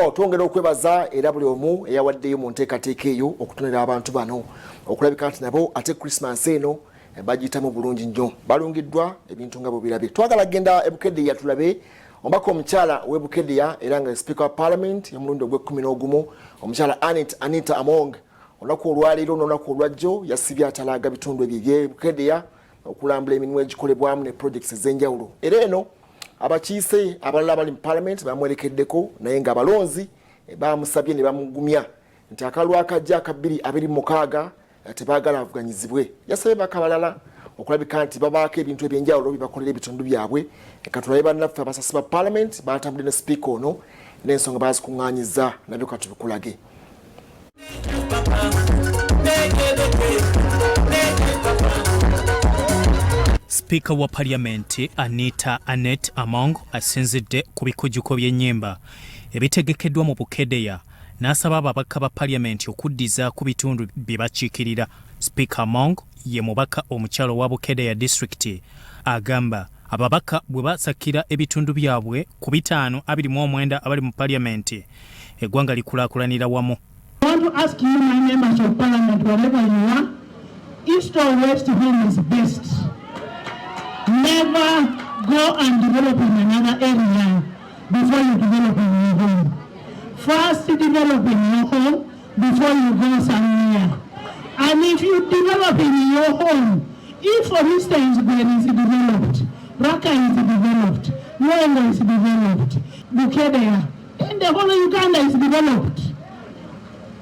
no twongera okwebaza era buli omu eyawaddeyo mu nteekateeka eyo okutonera abantu bano okulabika nti nabo ate Christmas eno bagiyitamu bulungi nnyo balungiddwa ebintu nga bwebirabe. Twagala genda ebukeddeya tulabe omubaka omukyala w'ebukeddeya era nga Speaker wa Parliament y'omulundi ogw'e11 omukyala Anita Among olunaku olwaleero n'olunaku olwajjo yasibye atalaaga bitundu ebyo by'ebukeddeya okulambula emirimu egikolebwamu ne projects ez'enjawulo. Era eno abakiise abalala bali mu Parliament bamwerekeddeko naye nga abalonzi bamusabye ne bamugumya nti akalwa akajja aka 2026 tebaagala avuganyizibwe. Yasabye bakabalala okulabika nti babaako ebintu ebyenjawulo bibakolera ebitundu byabwe. Katulabe bannaffe abasasi ba Parliament batambudde ne Speaker ono n'ensonga bazikuŋŋaanyiza nabyo katubikulage. Speaker wa Parliament Anita Among asinzidde ku bikujjuko by'ennyimba ebitegekeddwa mu Bukeddeya n'asaba ababaka ba Parliament okuddiza ku bitundu bye bakiikirira. Speaker Among ye mubaka omukyalo wa Bukeddeya District agamba ababaka bwe basakira ebitundu byabwe ku 529 abali mu Parliament eggwanga likulaakulanira wamu. I want to ask you, my members of Parliament, wherever you are, east or west, home is best. Never go and develop in another area before you develop in your home. First develop in your home before you go somewhere. And if you develop in your home, if for instance there is developed, Raka is developed, Mwendo is developed, Bukeddeya, then the whole Uganda is developed.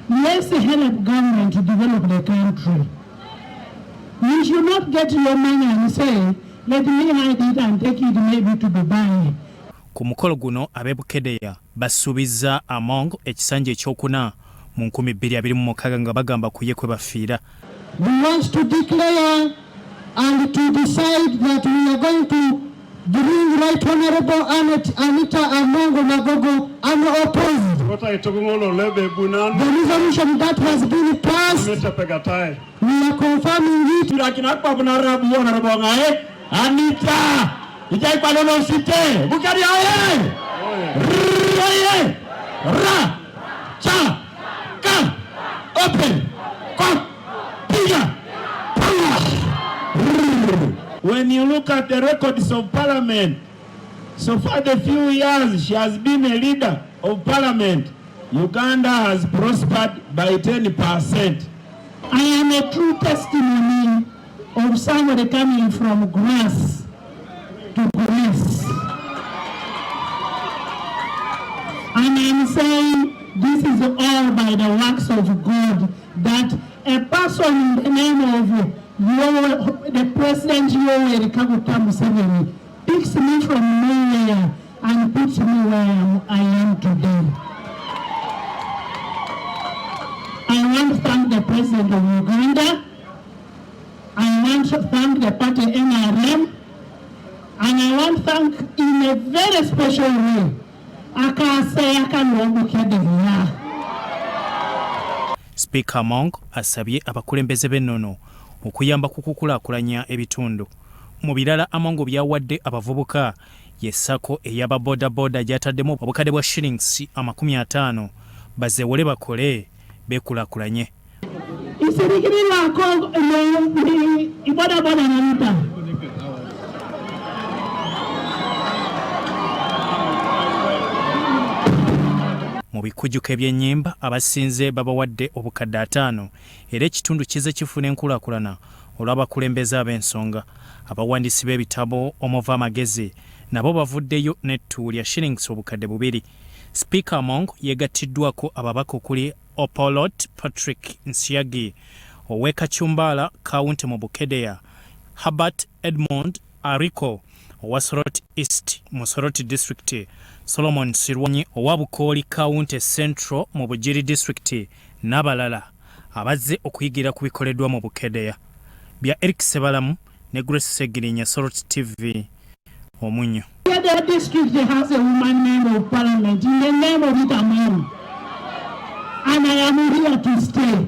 Let's help government to develop the country. You should not get your money and say, let me hide it and take it maybe to Dubai. Ku mukolo guno ab'e Bukeddeya basuubizza Among ekisanja ekyokuna mu 2026 nga bagamba kuye kwe bafiira. We want to declare and to decide that we are going to bring Right Honorable Anita Among Nagogo unopposed. The resolution that has been passed, we are confirming it. Anita, ijai palono site, Bukeddeya oye! Ra, cha, ka, open, kop, piga, When you look at the records of Parliament, so far the few years she has been a leader of Parliament, Uganda has prospered by 10%. I am a true testimony of somebody coming from grass to grace. And I'm saying this is all by the works of God, that a person in the name of the President Yoweri Kaguta Museveni picks me from nowhere and puts me where I am today. I want to thank the President of Uganda. I want to thank the party NRM, and I want to thank in a very special way Speaker Among asabye abakulembeze b'ennono okuyamba ku kukulaakulanya ebitundu. Mu birala Among byawadde abavubuka yessako ey'aba bodaboda gy'ataddemu obukadde bwa shillings 50 bazeewole bakole beekulaakulanye. Mu bikujjuko eby'ennyimba abasinze babawadde obukadde 5 era ekitundu kize kifuna enkulaakulana olw'abakulembeze ab'ensonga. Abawandiisi b'ebitabo omuva amagezi nabo bavuddeyo n'ettu lya shillings obukadde 2. Speaker Among yegattiddwako ababaka okuli Opolot Patrick Nsiagi ow'Ekachumbala County mu Bukeddeya, Herbert Edmond Ariko owa Soroti East mu Soroti District, Solomon Sirwanyi owa Bukooli County Central mu Bugiri District n'abalala abazze okuyigira ku bikoleddwa mu Bukeddeya. Bya Eric Sebalamu ne Grace Segirinya, Soroti TV, Omunyo. The district has a woman member of Parliament in the name of it Among, and I am here to stay.